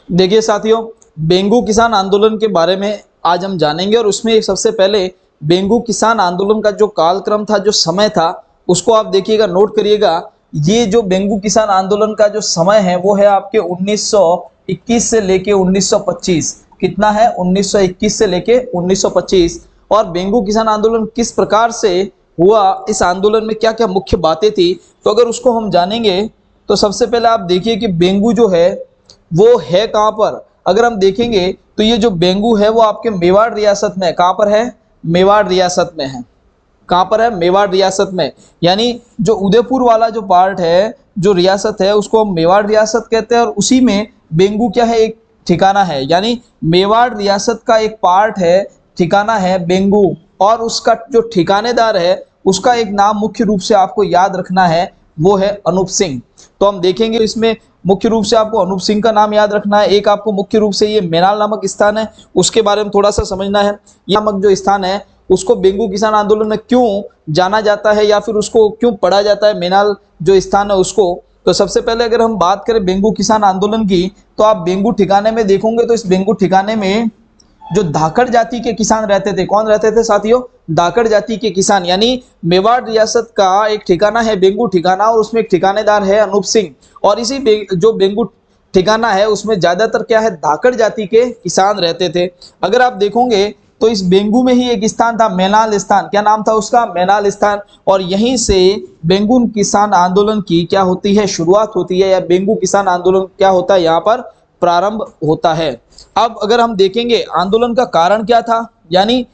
देखिए साथियों, बेंगू किसान आंदोलन के बारे में आज हम जानेंगे और उसमें एक सबसे पहले बेंगू किसान आंदोलन का जो कालक्रम था, जो समय था, उसको आप देखिएगा, नोट करिएगा। ये जो बेंगू किसान आंदोलन का जो समय है वो है आपके 1921 से लेके 1925। कितना है? 1921 से लेके 1925। और बेंगू किसान आंदोलन किस प्रकार से हुआ, इस आंदोलन में क्या क्या मुख्य बातें थी, तो अगर उसको हम जानेंगे तो सबसे पहले आप देखिए कि बेंगू जो है वो है कहाँ पर। अगर हम देखेंगे तो ये जो बेंगू है वो आपके मेवाड़ रियासत में है। कहाँ पर है? मेवाड़ रियासत में है। कहाँ पर है? मेवाड़ रियासत में। यानी जो उदयपुर वाला जो पार्ट है, जो रियासत है, उसको हम मेवाड़ रियासत कहते हैं और उसी में बेंगू क्या है? एक ठिकाना है। यानी मेवाड़ रियासत का एक पार्ट है, ठिकाना है बेंगू, और उसका जो ठिकानेदार है उसका एक नाम मुख्य रूप से आपको याद रखना है, वो है अनूप सिंह। तो हम देखेंगे इसमें मुख्य रूप से आपको अनूप सिंह का नाम याद रखना है। एक आपको मुख्य रूप से ये मेनाल नामक स्थान है, उसके बारे में थोड़ा सा समझना है। ये नामक जो स्थान है उसको बेंगू किसान आंदोलन में क्यों जाना जाता है या फिर उसको क्यों पढ़ा जाता है, मेनाल जो स्थान है उसको। तो सबसे पहले अगर हम बात करें बेंगू किसान आंदोलन की, तो आप बेंगू ठिकाने में देखोगे तो इस बेंगू ठिकाने में जो धाकड़ जाति के किसान रहते थे, कौन रहते थे साथियों? धाकड़ जाति के किसान। यानी मेवाड़ रियासत का एक ठिकाना है बेंगू ठिकाना, और उसमें एक ठिकानेदार है अनूप सिंह। और इसी जो बेंगू ठिकाना है उसमें ज्यादातर क्या है? धाकड़ जाति के किसान रहते थे। अगर आप देखोगे तो इस बेंगू में ही एक स्थान था, मेनाल स्थान। क्या नाम था उसका? मेनाल स्थान। और यहीं से बेंगू किसान आंदोलन की क्या होती है? शुरुआत होती है, या बेंगू किसान आंदोलन क्या होता है? यहाँ पर प्रारंभ होता है। अब अगर हम देखेंगे आंदोलन का कारण क्या था, यानी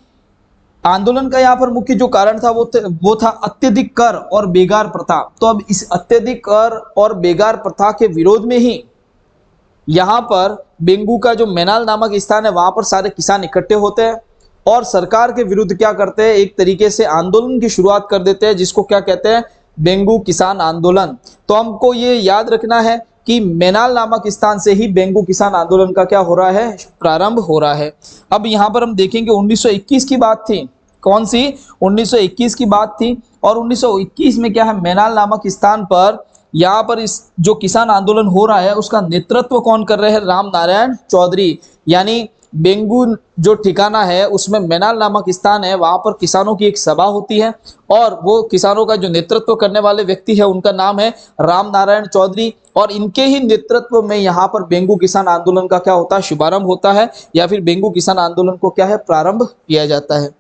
आंदोलन का यहाँ पर मुख्य जो कारण था वो था अत्यधिक कर और बेगार प्रथा। तो अब इस अत्यधिक कर और बेगार प्रथा के विरोध में ही यहाँ पर बेंगू का जो मेनाल नामक स्थान है वहां पर सारे किसान इकट्ठे होते हैं और सरकार के विरुद्ध क्या करते हैं? एक तरीके से आंदोलन की शुरुआत कर देते हैं, जिसको क्या कहते हैं? बेंगू किसान आंदोलन। तो हमको ये याद रखना है कि मेनाल नामक स्थान से ही बेंगू किसान आंदोलन का क्या हो रहा है? प्रारंभ हो रहा है। अब यहाँ पर हम देखेंगे 1921 की बात थी। कौन सी? 1921 की बात थी। और 1921 में क्या है? मेनाल नामक स्थान पर यहाँ पर इस जो किसान आंदोलन हो रहा है उसका नेतृत्व कौन कर रहे हैं? राम नारायण चौधरी। यानी बेंगू जो ठिकाना है उसमें मेनाल नामक स्थान है, वहां पर किसानों की एक सभा होती है और वो किसानों का जो नेतृत्व करने वाले व्यक्ति है उनका नाम है राम नारायण चौधरी। और इनके ही नेतृत्व में यहाँ पर बेंगू किसान आंदोलन का क्या होता है? शुभारंभ होता है, या फिर बेंगू किसान आंदोलन को क्या है? प्रारंभ किया जाता है।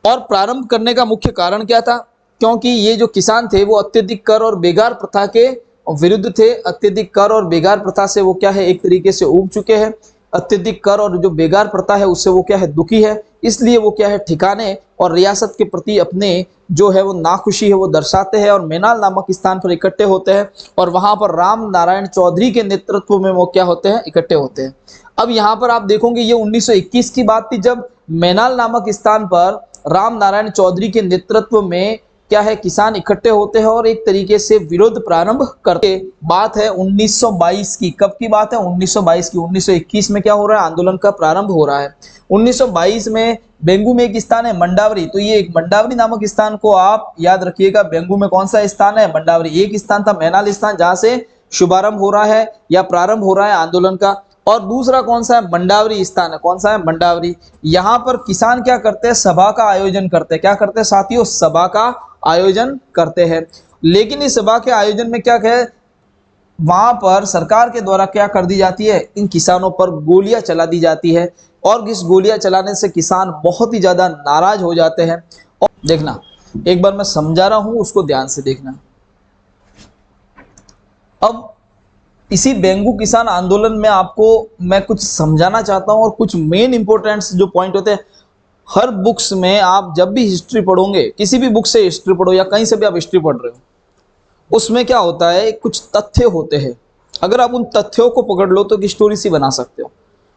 और प्रारंभ करने का मुख्य कारण क्या था? क्योंकि ये जो किसान थे वो अत्यधिक कर और बेगार प्रथा के विरुद्ध थे। अत्यधिक कर और बेगार प्रथा से वो क्या है? एक तरीके से उब चुके हैं। अत्यधिक कर और जो बेगार प्रथा है उससे वो क्या है? दुखी है। इसलिए वो क्या है? ठिकाने और रियासत के प्रति अपने जो है वो नाखुशी है वो दर्शाते हैं और मेनाल नामक स्थान पर इकट्ठे होते हैं और वहां पर राम नारायण चौधरी के नेतृत्व में वो क्या होते हैं? इकट्ठे होते हैं। अब यहाँ पर आप देखोगे ये 1921 की बात थी जब मेनाल नामक स्थान पर राम नारायण चौधरी के नेतृत्व में क्या है? किसान इकट्ठे होते हैं और एक तरीके से विरोध प्रारंभ करते। बात है 1922 की। कब की बात है? 1922 की। 1921 में क्या हो रहा है? आंदोलन का प्रारंभ हो रहा है। 1922 में बेंगू में एक स्थान है मंडावरी। तो ये एक मंडावरी नामक स्थान को आप याद रखिएगा। बेंगू में कौन सा स्थान है? मंडावरी। एक स्थान था मेनाल स्थान जहां से शुभारंभ हो रहा है या प्रारंभ हो रहा है आंदोलन का। और दूसरा कौन सा है? मंडावरी स्थान है। कौन सा है? मंडावरी। यहाँ पर किसान क्या करते हैं? सभा का आयोजन करते हैं। क्या करते हैं साथियों? सभा का आयोजन करते हैं। लेकिन इस सभा के आयोजन में क्या है? वहां पर सरकार के द्वारा क्या कर दी जाती है? इन किसानों पर गोलियां चला दी जाती है और इस गोलियां चलाने से किसान बहुत ही ज्यादा नाराज हो जाते हैं। और देखना, एक बार मैं समझा रहा हूं, उसको ध्यान से देखना। अब इसी बेंगू किसान आंदोलन में आपको मैं कुछ समझाना चाहता हूं और कुछ मेन इंपोर्टेंट्स जो पॉइंट होते हैं। हर बुक्स में आप जब भी हिस्ट्री पढ़ोगे, किसी भी बुक से हिस्ट्री पढ़ो या कहीं से भी आप हिस्ट्री पढ़ रहे हो, उसमें क्या होता है? कुछ तथ्य होते हैं। अगर आप उन तथ्यों को पकड़ लो तो एक स्टोरी सी बना सकते हो।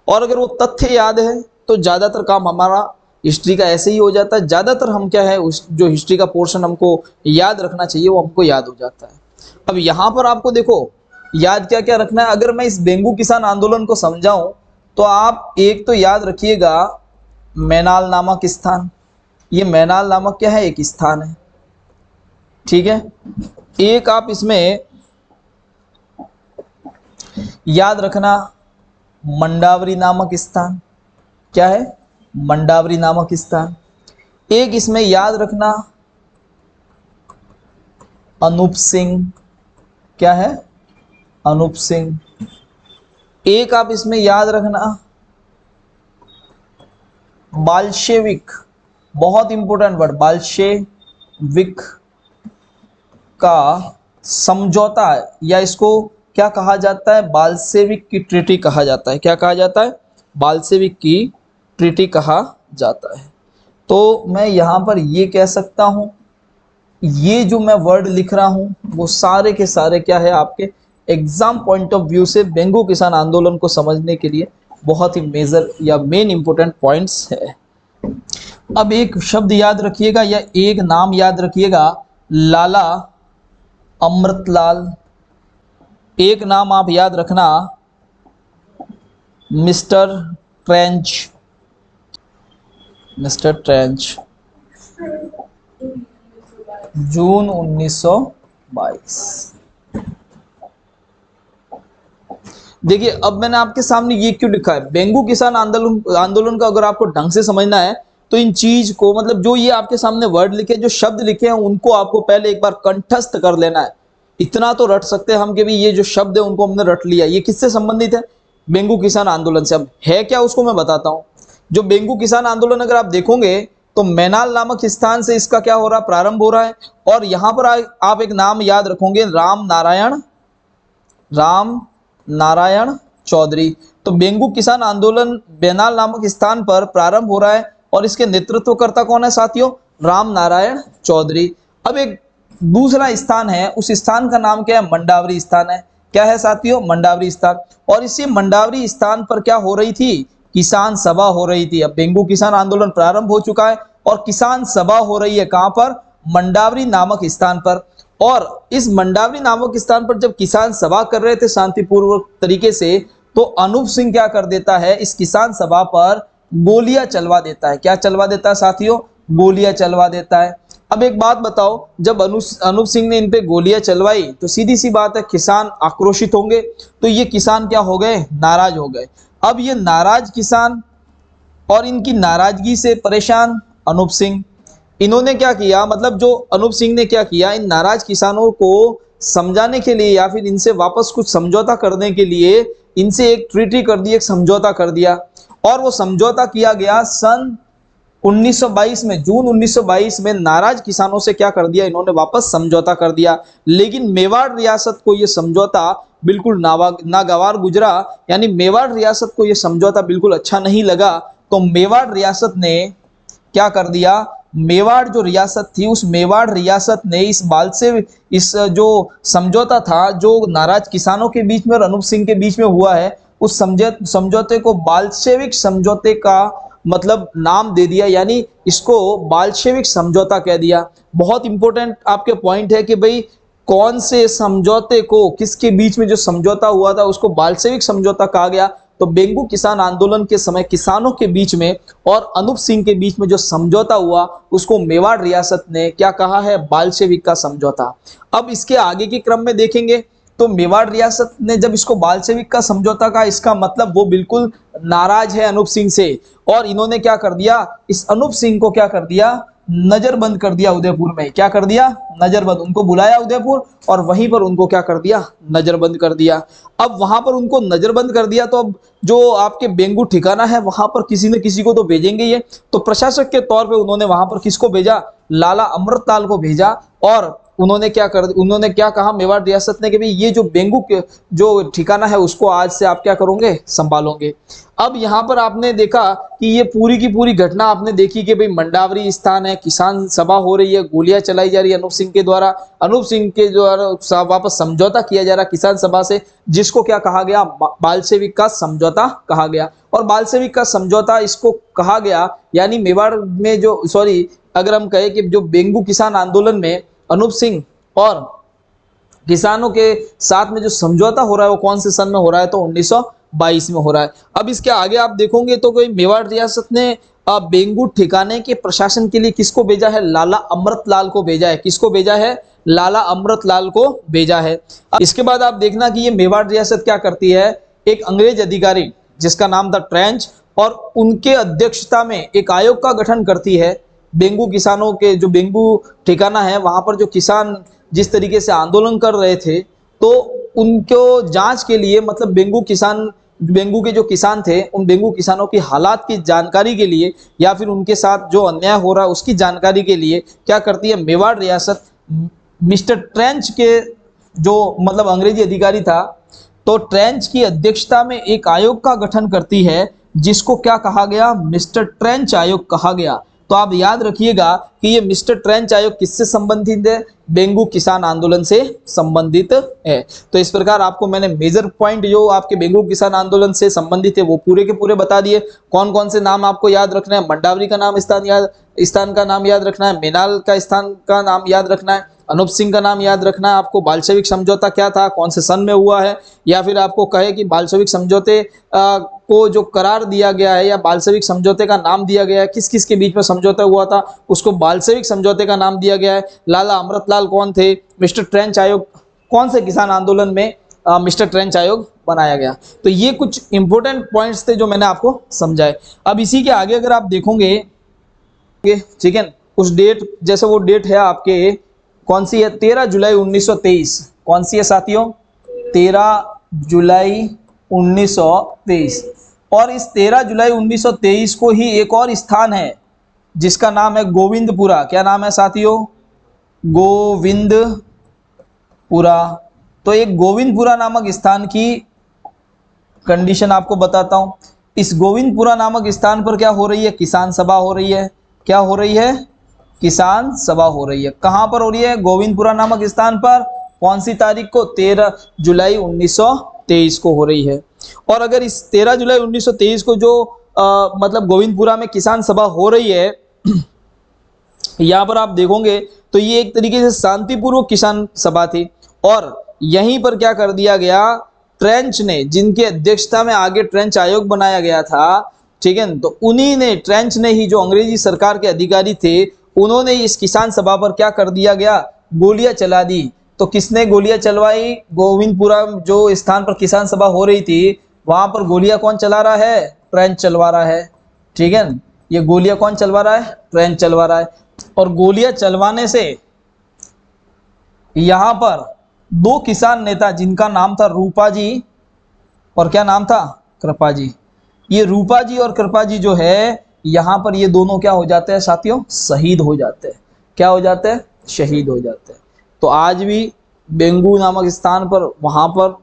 और अगर वो तथ्य याद है तो ज्यादातर काम हमारा हिस्ट्री का ऐसे ही हो जाता है। ज्यादातर हम क्या है, उस जो हिस्ट्री का पोर्शन हमको याद रखना चाहिए वो हमको याद हो जाता है। अब यहाँ पर आपको देखो याद क्या क्या रखना है। अगर मैं इस बेंगू किसान आंदोलन को समझाऊं तो आप एक तो याद रखिएगा मेनाल नामक स्थान। ये मेनाल नामक क्या है? एक स्थान है, ठीक है। एक आप इसमें याद रखना मंडावरी नामक स्थान। क्या है? मंडावरी नामक स्थान। एक इसमें याद रखना अनूप सिंह। क्या है? अनूप सिंह। एक आप इसमें याद रखना बाल्शेविक, बहुत इंपॉर्टेंट वर्ड, बाल्शेविक का समझौता है, या इसको क्या कहा जाता है? बाल्शेविक की ट्रीटी कहा जाता है। क्या कहा जाता है? बाल्शेविक की ट्रीटी कहा जाता है। तो मैं यहां पर ये कह सकता हूं, ये जो मैं वर्ड लिख रहा हूं वो सारे के सारे क्या है, आपके एग्जाम पॉइंट ऑफ व्यू से बेंगू किसान आंदोलन को समझने के लिए बहुत ही मेजर या मेन इंपॉर्टेंट पॉइंट्स है। अब एक शब्द याद रखिएगा या एक नाम याद रखिएगा, लाला अमृतलाल। एक नाम आप याद रखना मिस्टर ट्रेंच। मिस्टर ट्रेंच, जून 1922। देखिए अब मैंने आपके सामने ये क्यों लिखा है, बेंगू किसान आंदोलन का अगर आपको ढंग से समझना है तो इन चीज को, मतलब जो ये आपके सामने वर्ड लिखे, जो शब्द लिखे हैं, उनको आपको पहले एक बार कंठस्थ कर लेना है। इतना तो रट सकते हैं हम कि भाई ये जो शब्द है उनको हमने रट लिया। ये किससे संबंधित है? बेंगू किसान आंदोलन से। अब है क्या उसको मैं बताता हूं। जो बेंगू किसान आंदोलन अगर आप देखोगे तो मैनाल नामक स्थान से इसका क्या हो रहा है, प्रारंभ हो रहा है। और यहां पर आप एक नाम याद रखोगे, राम नारायण चौधरी। तो बेंगू किसान आंदोलन मैनाल नामक स्थान पर प्रारंभ हो रहा है और इसके नेतृत्वकर्ता कौन है साथियों? राम नारायण चौधरी। अब एक दूसरा स्थान है, उस स्थान का नाम क्या है? मंडावरी स्थान है। क्या है साथियों? मंडावरी स्थान। और इसी मंडावरी स्थान पर क्या हो रही थी? किसान सभा हो रही थी। अब बेंगू किसान आंदोलन प्रारंभ हो चुका है और किसान सभा हो रही है। कहां पर? मंडावरी नामक स्थान पर। और इस मंडावरी नामक स्थान पर जब किसान सभा कर रहे थे शांतिपूर्वक तरीके से, तो अनूप सिंह क्या कर देता है, इस किसान सभा पर गोलियां चलवा देता है। क्या चलवा देता है साथियों? गोलियां चलवा देता है। अब एक बात बताओ, जब अनूप सिंह ने इन पे गोलियां चलवाई तो सीधी सी बात है किसान आक्रोशित होंगे। तो ये किसान क्या हो गए? नाराज हो गए। अब ये नाराज किसान और इनकी नाराजगी से परेशान अनूप सिंह, इन्होंने क्या किया, मतलब जो अनूप सिंह ने क्या किया, इन नाराज किसानों को समझाने के लिए या फिर इनसे वापस कुछ समझौता करने के लिए इनसे एक ट्रीटी कर दी, एक समझौता कर दिया। और वो समझौता किया गया सन 1922 में, जून 1922 में नाराज किसानों से क्या कर दिया, इन्होंने वापस समझौता कर दिया। लेकिन मेवाड़ रियासत को यह समझौता बिल्कुल नागवार गुजरा, यानी मेवाड़ रियासत को यह समझौता बिल्कुल अच्छा नहीं लगा। तो मेवाड़ रियासत ने क्या कर दिया, मेवाड़ जो रियासत थी, उस मेवाड़ रियासत ने इस बाल से, इस जो समझौता था जो नाराज किसानों के बीच में और अनूप सिंह के बीच में हुआ है, उस समझौते को बाल्शेविक समझौते का मतलब नाम दे दिया, यानी इसको बाल्शेविक समझौता कह दिया। बहुत इंपॉर्टेंट आपके पॉइंट है कि भाई कौन से समझौते को, किसके बीच में जो समझौता हुआ था उसको बाल्शेविक समझौता कहा गया। तो बेंगू किसान आंदोलन के समय किसानों के बीच में और अनूप सिंह के बीच में जो समझौता हुआ उसको मेवाड़ रियासत ने क्या कहा है, बाल्शेविक का समझौता। अब इसके आगे के क्रम में देखेंगे तो मेवाड़ रियासत ने जब इसको बाल्शेविक का समझौता कहा, इसका मतलब वो बिल्कुल नाराज है अनूप सिंह से, और इन्होंने क्या कर दिया, इस अनूप सिंह को क्या कर दिया, नजरबंद कर दिया उदयपुर में। क्या कर दिया? नजरबंद। उनको बुलाया उदयपुर और वहीं पर उनको क्या कर दिया, नजरबंद कर दिया। अब वहां पर उनको नजरबंद कर दिया तो अब जो आपके बेंगू ठिकाना है वहां पर किसी न किसी को तो भेजेंगे ये। तो प्रशासक के तौर पे उन्होंने वहां पर किसको भेजा, लाला अमृतलाल को भेजा। और उन्होंने क्या कहा मेवाड़ रियासत ने कि भाई ये जो बेंगू के जो ठिकाना है उसको आज से आप क्या करोगे, संभालोगे। अब यहाँ पर आपने देखा कि ये पूरी की पूरी घटना आपने देखी कि भाई मंडावरी स्थान है, किसान सभा हो रही है, गोलियां चलाई जा रही है अनूप सिंह के द्वारा, अनूप सिंह के द्वारा वापस समझौता किया जा रहा किसान सभा से, जिसको क्या कहा गया, बाल्शेविक का समझौता कहा गया। और बाल्शेविक का समझौता इसको कहा गया, यानी मेवाड़ में जो, सॉरी अगर हम कहें कि जो बेंगू किसान आंदोलन में अनूप सिंह और किसानों के साथ में जो समझौता हो रहा है वो कौन से सन में हो रहा है, तो 1922 में हो रहा है। अब इसके आगे आप देखोगे तो कोई मेवाड़ रियासत ने बेंगू ठिकाने के प्रशासन के लिए किसको भेजा है, लाला अमृतलाल को भेजा है। किसको भेजा है, लाला अमृतलाल को भेजा है। इसके बाद आप देखना कि ये मेवाड़ रियासत क्या करती है, एक अंग्रेज अधिकारी जिसका नाम था ट्रेंच, और उनके अध्यक्षता में एक आयोग का गठन करती है। बेंगू किसानों के जो बेंगू ठिकाना है वहां पर जो किसान जिस तरीके से आंदोलन कर रहे थे, तो उनको जांच के लिए, मतलब बेंगू के जो किसान थे उन बेंगू किसानों की हालात की जानकारी के लिए या फिर उनके साथ जो अन्याय हो रहा है उसकी जानकारी के लिए क्या करती है मेवाड़ रियासत मिस्टर ट्रेंच के जो मतलब अंग्रेजी अधिकारी था, तो ट्रेंच की अध्यक्षता में एक आयोग का गठन करती है जिसको क्या कहा गया, मिस्टर ट्रेंच आयोग कहा गया। तो आप याद रखिएगा कि ये मिस्टर ट्रेंच आयोग किससे संबंधित है, बेंगू किसान आंदोलन से संबंधित है। तो इस प्रकार आपको मैंने मेजर पॉइंट जो आपके बेंगू किसान आंदोलन से संबंधित है वो पूरे के पूरे बता दिए। कौन कौन से नाम आपको याद रखना है, मंडावरी का नाम स्थान का नाम याद रखना है, मेनाल का स्थान का नाम याद रखना है, अनूप सिंह का नाम याद रखना है, आपको बाल्शेविक समझौता क्या था, कौन से सन में हुआ है, या फिर आपको कहे कि बाल्शेविक समझौते को जो करार दिया गया है या बाल्शेविक समझौते का नाम दिया गया है, किस किस के बीच में समझौता हुआ था उसको बाल्शेविक समझौते का नाम दिया गया है। लाला अमृतलाल कौन थे, मिस्टर ट्रेंच आयोग कौन से किसान आंदोलन में मिस्टर ट्रेंच आयोग बनाया गया। तो ये कुछ इंपॉर्टेंट पॉइंट्स थे जो मैंने आपको समझाए। अब इसी के आगे अगर आप देखोगे, ठीक है, उस डेट जैसे वो डेट है आपके कौन सी है, 13 जुलाई 1923, कौन सी है साथियों, 13 जुलाई 1923। और इस 13 जुलाई 1923 को ही एक और स्थान है जिसका नाम है गोविंदपुरा। क्या नाम है साथियों, गोविंदपुरा। तो एक गोविंदपुरा नामक स्थान की कंडीशन आपको बताता हूं। इस गोविंदपुरा नामक स्थान पर क्या हो रही है, किसान सभा हो रही है। क्या हो रही है, किसान सभा हो रही है। कहां पर हो रही है, गोविंदपुरा नामक स्थान पर। कौन सी तारीख को, 13 जुलाई 1923 को हो रही है। और अगर इस 13 जुलाई 1923 को जो मतलब गोविंदपुरा में किसान सभा हो रही है, यहां पर आप देखोगे तो ये एक तरीके से शांतिपूर्वक किसान सभा थी। और यहीं पर क्या कर दिया गया, ट्रेंच ने, जिनके अध्यक्षता में आगे ट्रेंच आयोग बनाया गया था, ठीक है, तो उन्हीं ने, ट्रेंच ने ही, जो अंग्रेजी सरकार के अधिकारी थे, उन्होंने इस किसान सभा पर क्या कर दिया गया, गोलियां चला दी। तो किसने गोलियां चलवाई, गोविंदपुरा जो स्थान पर किसान सभा हो रही थी वहां पर गोलियां कौन चला रहा है, ट्रेंच चलवा रहा है। ठीक है, ये गोलियां कौन चलवा रहा है, ट्रेंच चलवा रहा है। और गोलियां चलवाने से यहां पर दो किसान नेता जिनका नाम था रूपा जी और क्या नाम था, कृपा जी, ये रूपा जी और कृपा जी जो है यहां पर ये दोनों क्या हो जाते हैं साथियों, शहीद हो जाते हैं। क्या हो जाते हैं, शहीद हो जाते हैं। तो आज भी बेंगू नामक स्थान पर वहां पर,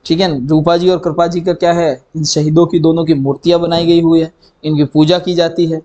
ठीक है, रूपा जी और कृपा जी का क्या है, इन शहीदों की दोनों की मूर्तियां बनाई गई हुई है, इनकी पूजा की जाती है।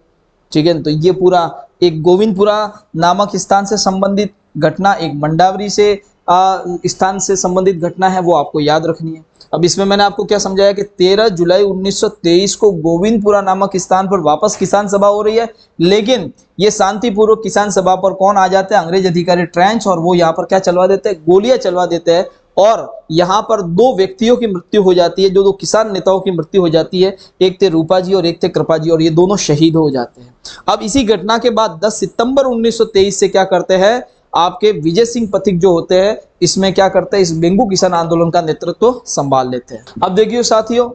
ठीक है, तो ये पूरा एक गोविंदपुरा नामक स्थान से संबंधित घटना, एक मंडावरी से स्थान से संबंधित घटना है, वो आपको याद रखनी है। अब इसमें मैंने आपको क्या समझाया कि 13 जुलाई 1923 को गोविंदपुरा नामक स्थान पर वापस किसान सभा हो रही है, लेकिन ये शांतिपूर्वक किसान सभा पर कौन आ जाते हैं, अंग्रेज अधिकारी ट्रेंच, और वो यहाँ पर क्या चलवा देते हैं, गोलियां चलवा देते हैं। और यहाँ पर दो व्यक्तियों की मृत्यु हो जाती है, जो दो किसान नेताओं की मृत्यु हो जाती है, एक थे रूपा जी और एक थे कृपा जी, और ये दोनों शहीद हो जाते हैं। अब इसी घटना के बाद 10 सितंबर 1923 से क्या करते हैं, आपके विजय सिंह पथिक जो होते हैं, इसमें क्या करते हैं, इस बेंगू किसान आंदोलन का नेतृत्व संभाल लेते हैं। अब देखिए साथियों,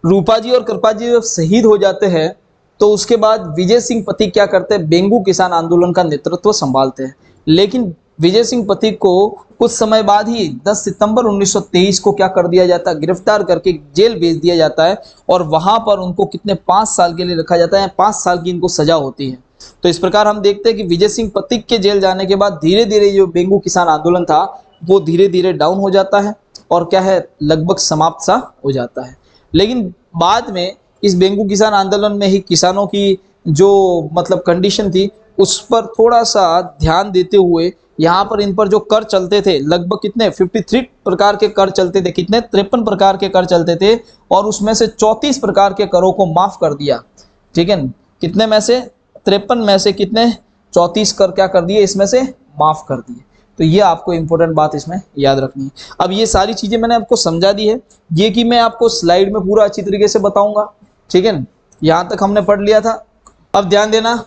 रूपा जी और कृपा जी जब शहीद हो जाते हैं तो उसके बाद विजय सिंह पथिक क्या करते हैं, बेंगू किसान आंदोलन का नेतृत्व संभालते हैं। लेकिन विजय सिंह पथिक को कुछ समय बाद ही 10 सितंबर 1923 को क्या कर दिया जाता है, गिरफ्तार करके जेल भेज दिया जाता है, और वहां पर उनको कितने 5 साल के लिए रखा जाता है, 5 साल की इनको सजा होती है। तो इस प्रकार हम देखते हैं कि विजय सिंह पथिक के जेल जाने के बाद धीरे धीरे जो बेंगू किसान आंदोलन था वो धीरे धीरे डाउन हो जाता है और क्या है, लगभग समाप्त सा हो जाता है। लेकिन बाद में इस बेंगू किसान आंदोलन में ही किसानों की जो मतलब कंडीशन थी उस पर थोड़ा सा ध्यान देते हुए यहाँ पर इन पर जो कर चलते थे, लगभग कितने 53 प्रकार के कर चलते थे, कितने 53 प्रकार के कर चलते थे, और उसमें से 34 प्रकार के करों को माफ कर दिया। ठीक है, कितने में से, 53 में से कितने, 34 कर क्या कर दिए, इसमें से माफ कर दिए। तो ये आपको इंपॉर्टेंट बात इसमें याद रखनी है। अब ये सारी चीजें मैंने आपको समझा दी है, ये कि मैं आपको स्लाइड में पूरा अच्छी तरीके से बताऊंगा। ठीक है, यहाँ तक हमने पढ़ लिया था। अब ध्यान देना,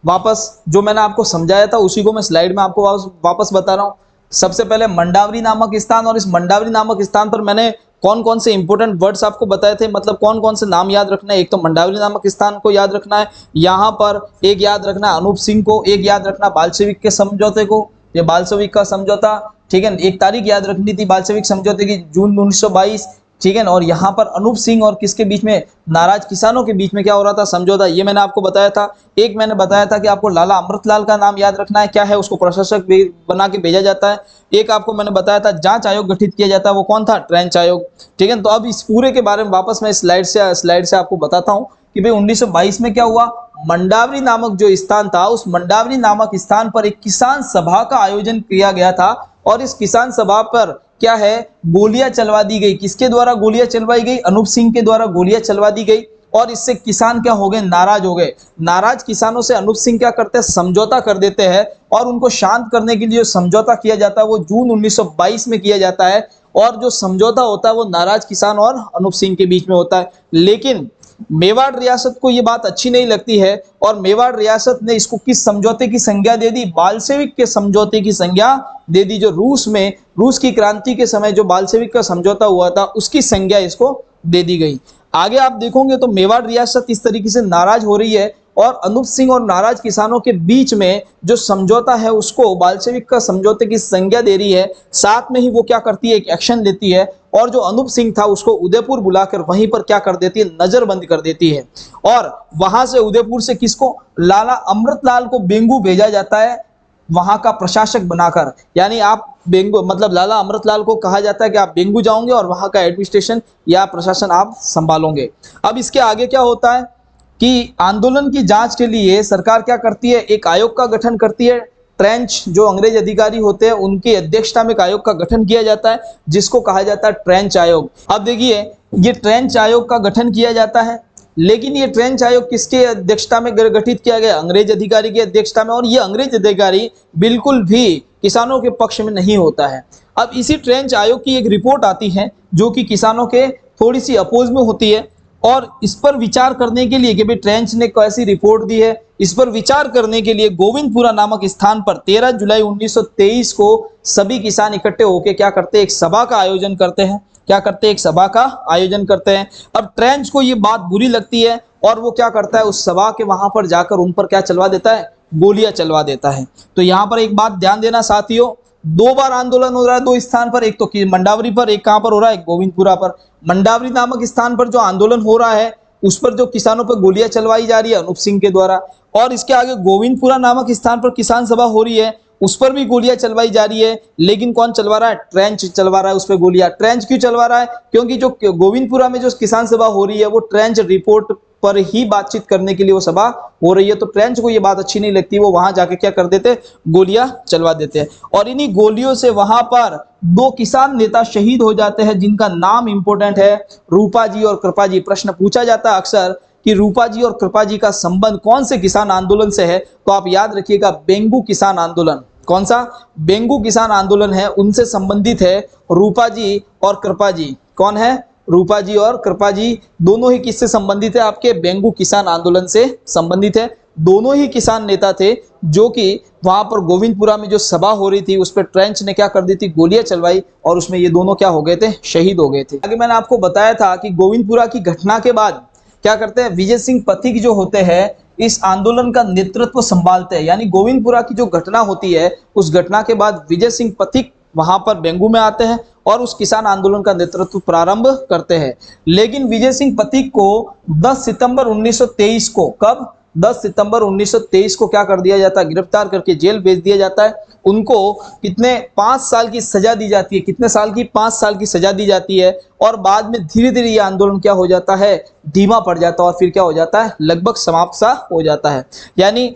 वापस जो मैंने आपको समझाया था उसी को मैं स्लाइड में आपको वापस बता रहा हूँ। सबसे पहले मंडावरी नामक स्थान, और इस मंडावरी नामक स्थान पर मैंने कौन कौन से इंपॉर्टेंट वर्ड्स आपको बताए थे, मतलब कौन कौन से नाम याद रखना है। एक तो मंडावली नामक स्थान को याद रखना है, यहाँ पर एक याद रखना अनूप सिंह को, एक याद रखना बाल्शेविक के समझौते को, ये बाल्शेविक का समझौता, ठीक है। एक तारीख याद रखनी थी बाल्शेविक समझौते की, जून 1922, ठीक है। और यहाँ पर अनूप सिंह और किसके बीच में, नाराज किसानों के बीच में क्या हो रहा था, समझौता, ये मैंने आपको बताया था। एक मैंने बताया था कि आपको लाला अमृतलाल का नाम याद रखना है, क्या है, उसको प्रशासक बना के भेजा जाता है। एक आपको मैंने बताया था जांच आयोग गठित किया जाता है, वो कौन था, ट्रेंच आयोग, ठीक है। तो अब इस पूरे के बारे में वापस मैं स्लाइड से आपको बताता हूँ कि भाई 1922 में क्या हुआ, मंडावरी नामक जो स्थान था, उस मंडावरी नामक स्थान पर एक किसान सभा का आयोजन किया गया था। और इस किसान सभा पर क्या है, गोलियां चलवा दी गई। किसके द्वारा गोलियां चलवाई गई, अनूप सिंह के द्वारा गोलियां चलवा दी गई। और इससे किसान क्या हो गए, नाराज हो गए। नाराज किसानों से अनूप सिंह क्या करते हैं, समझौता कर देते हैं। और उनको शांत करने के लिए जो समझौता किया जाता है वो जून 1922 में किया जाता है। और जो समझौता होता है वो नाराज किसान और अनूप सिंह के बीच में होता है। लेकिन मेवाड़ रियासत को ये बात अच्छी नहीं लगती है और मेवाड़ रियासत ने इसको किस समझौते की संज्ञा दे दी, बाल्शेविक के समझौते की संज्ञा दे दी। जो रूस की क्रांति के समय जो बाल्शेविक का समझौता हुआ था उसकी संज्ञा इसको दे दी गई। आगे आप देखोगे तो मेवाड़ रियासत इस तरीके से नाराज हो रही है और अनूप सिंह और नाराज किसानों के बीच में जो समझौता है उसको बाल्शेविक का समझौते की संज्ञा दे रही है। साथ में ही वो क्या करती है, एक एक्शन लेती है और जो अनूप सिंह था उसको उदयपुर बुलाकर वहीं पर क्या कर देती है, नजरबंद कर देती है। और वहां से उदयपुर से किसको, लाला अमृतलाल को बेंगू भेजा जाता है वहां का प्रशासक बनाकर। यानी आप बेंगू, मतलब लाला अमृतलाल को कहा जाता है कि आप बेंगू जाओगे और वहां का एडमिनिस्ट्रेशन या प्रशासन आप संभालोगे। अब इसके आगे क्या होता है कि आंदोलन की जांच के लिए सरकार क्या करती है, एक आयोग का गठन करती है। ट्रेंच जो अंग्रेज अधिकारी होते हैं उनकी अध्यक्षता में एक आयोग का गठन किया जाता है जिसको कहा जाता है ट्रेंच आयोग। अब देखिए ये ट्रेंच आयोग का गठन किया जाता है, लेकिन ये ट्रेंच आयोग किसके अध्यक्षता में गठित किया गया, अंग्रेज अधिकारी की अध्यक्षता में। और ये अंग्रेज अधिकारी बिल्कुल भी किसानों के पक्ष में नहीं होता है। अब इसी ट्रेंच आयोग की एक रिपोर्ट आती है जो कि किसानों के थोड़ी सी अपोज में होती है और इस पर विचार करने के लिए कि भाई ट्रेंच ने कैसी रिपोर्ट दी है, इस पर विचार करने के लिए गोविंदपुरा नामक स्थान पर 13 जुलाई 1923 को सभी किसान इकट्ठे होकर क्या करते हैं, एक सभा का आयोजन करते हैं। क्या करते हैं, एक सभा का आयोजन करते हैं। अब ट्रेंच को ये बात बुरी लगती है और वो क्या करता है, उस सभा के वहां पर जाकर उन पर क्या चलवा देता है, गोलियां चलवा देता है। तो यहाँ पर एक बात ध्यान देना साथियों, 2 बार आंदोलन हो रहा है 2 स्थान पर, एक तो मंडावरी पर, एक कहां पर हो रहा है, गोविंदपुरा पर। मंडावरी नामक स्थान पर जो आंदोलन हो रहा है उस पर जो किसानों पर गोलियां चलवाई जा रही है अनूप सिंह के द्वारा। और इसके आगे गोविंदपुरा नामक स्थान पर किसान सभा हो रही है, उस पर भी गोलियां चलवाई जा रही है। लेकिन कौन चलवा रहा है, ट्रेंच चलवा रहा है उस पर गोलियां। ट्रेंच क्यों चलवा रहा है, क्योंकि जो गोविंदपुरा में जो किसान सभा हो रही है वो ट्रेंच रिपोर्ट पर ही बातचीत करने के लिए वो सभा हो रही है। तो ट्रेंच को ये बात अच्छी नहीं लगती, वो वहां जाके क्या कर देते, गोलियां चलवा देते हैं। और इन्हीं गोलियों से वहां पर 2 किसान नेता शहीद हो जाते हैं जिनका नाम इंपॉर्टेंट है, रूपा जी और कृपा जी। प्रश्न पूछा जाता है अक्सर कि रूपा जी और कृपा जी का संबंध कौन से किसान आंदोलन से है, तो आप याद रखिएगा बेंगू किसान आंदोलन। कौन सा, बेंगू किसान आंदोलन है, उनसे संबंधित है रूपा जी और कृपा जी। कौन है, रूपा जी और कृपा जी, दोनों ही किससे संबंधित है, आपके बेंगू किसान आंदोलन से संबंधित है। दोनों ही किसान नेता थे जो कि वहां पर गोविंदपुरा में जो सभा हो रही थी उस पर ट्रेंच ने क्या कर दी थी, गोलियां चलवाई और उसमें ये दोनों क्या हो गए थे, शहीद हो गए थे। आगे मैंने आपको बताया था कि गोविंदपुरा की घटना के बाद क्या करते हैं, विजय सिंह पथिक जो होते हैं इस आंदोलन का नेतृत्व संभालते हैं। यानी गोविंदपुरा की जो घटना होती है उस घटना के बाद विजय सिंह पथिक वहां पर बेंगू में आते हैं और उस किसान आंदोलन का नेतृत्व प्रारंभ करते हैं। लेकिन विजय सिंह पथिक को 10 सितंबर 1923 को, कब, 10 सितंबर 1923 को क्या कर दिया जाता है, गिरफ्तार करके जेल भेज दिया जाता है। उनको कितने, 5 साल की सजा दी जाती है। कितने साल की, 5 साल की सजा दी जाती है। और बाद में धीरे धीरे ये आंदोलन क्या हो जाता है, धीमा पड़ जाता है और फिर क्या हो जाता है, लगभग समाप्त सा हो जाता है। यानी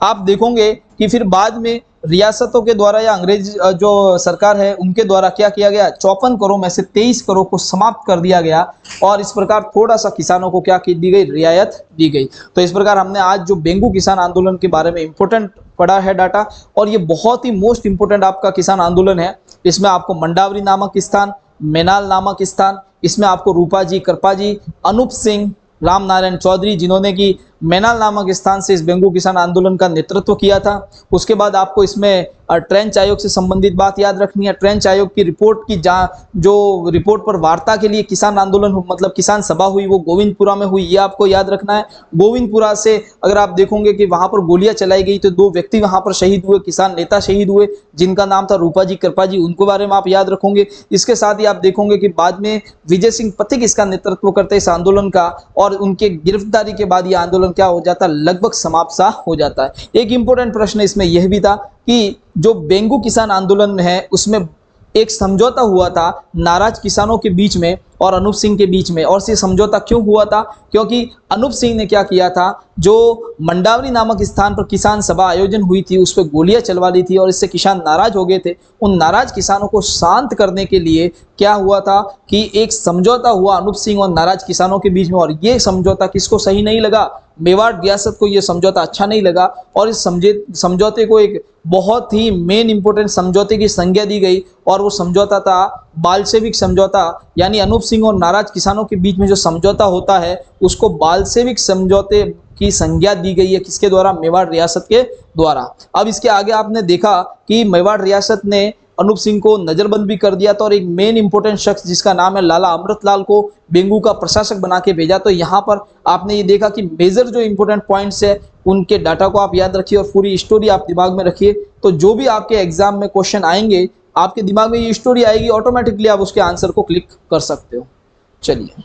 आप देखोगे कि फिर बाद में रियासतों के द्वारा या अंग्रेज जो सरकार है उनके द्वारा क्या किया गया, 54 करोड़ में से 23 करोड़ को समाप्त कर दिया गया और इस प्रकार थोड़ा सा किसानों को क्या की दी गई, रियायत दी गई। तो इस प्रकार हमने आज जो बेंगू किसान आंदोलन के बारे में इंपॉर्टेंट पढ़ा है डाटा, और ये बहुत ही मोस्ट इंपोर्टेंट आपका किसान आंदोलन है। इसमें आपको मंडावरी नामक स्थान, मेनाल नामक स्थान, इसमें आपको रूपा जी, कृपा जी, अनूप सिंह, राम नारायण चौधरी जिन्होंने की मैनाल नामक स्थान से इस बेंगू किसान आंदोलन का नेतृत्व किया था। उसके बाद आपको इसमें ट्रेंच आयोग से संबंधित बात याद रखनी है। ट्रेंच आयोग की रिपोर्ट की जो रिपोर्ट पर वार्ता के लिए किसान आंदोलन मतलब किसान सभा हुई वो गोविंदपुरा में हुई, ये आपको याद रखना है। गोविंदपुरा से अगर आप देखोगे कि वहां पर गोलियां चलाई गई तो 2 व्यक्ति वहां पर शहीद हुए, किसान नेता शहीद हुए, जिनका नाम था रूपाजी कृपाजी, उनको बारे में आप याद रखोगे। इसके साथ ही आप देखोगे कि बाद में विजय सिंह पथिक इसका नेतृत्व करते इस आंदोलन का, और उनके गिरफ्तारी के बाद यह आंदोलन क्या हो जाता है, लगभग समाप्त सा हो जाता है। एक इंपॉर्टेंट प्रश्न इसमें यह भी था कि जो बेंगू किसान आंदोलन है उसमें एक समझौता हुआ था नाराज किसानों के बीच में और अनूप सिंह के बीच में। और ये समझौता क्यों हुआ था, क्योंकि अनूप सिंह ने क्या किया था, जो मंडावरी नामक स्थान पर किसान सभा आयोजन हुई थी उस पर गोलियां चलवा दी थी और इससे किसान नाराज हो गए थे। उन नाराज किसानों को शांत करने के लिए क्या हुआ था कि एक समझौता हुआ अनूप सिंह और नाराज किसानों के बीच में, और ये समझौता किसको सही नहीं लगा, मेवाड़ रियासत को यह समझौता अच्छा नहीं लगा और इस समझौते को एक बहुत ही मेन इंपॉर्टेंट समझौते की संज्ञा दी गई, और वो समझौता था बालसेविक समझौता। यानी अनूप सिंह और नाराज किसानों के बीच में जो समझौता होता है उसको बालसेविक समझौते की संज्ञा दी गई है, किसके द्वारा, मेवाड़ रियासत के द्वारा। अब इसके आगे आपने देखा कि मेवाड़ रियासत ने अनूप सिंह को नजरबंद भी कर दिया था और एक मेन इंपॉर्टेंट शख्स जिसका नाम है लाला अमृतलाल को बेंगू का प्रशासक बना के भेजा। तो यहाँ पर आपने ये देखा कि मेजर जो इंपॉर्टेंट पॉइंट्स है उनके डाटा को आप याद रखिए और पूरी स्टोरी आप दिमाग में रखिए। तो जो भी आपके एग्जाम में क्वेश्चन आएंगे आपके दिमाग में ये स्टोरी आएगी, ऑटोमेटिकली आप उसके आंसर को क्लिक कर सकते हो। चलिए।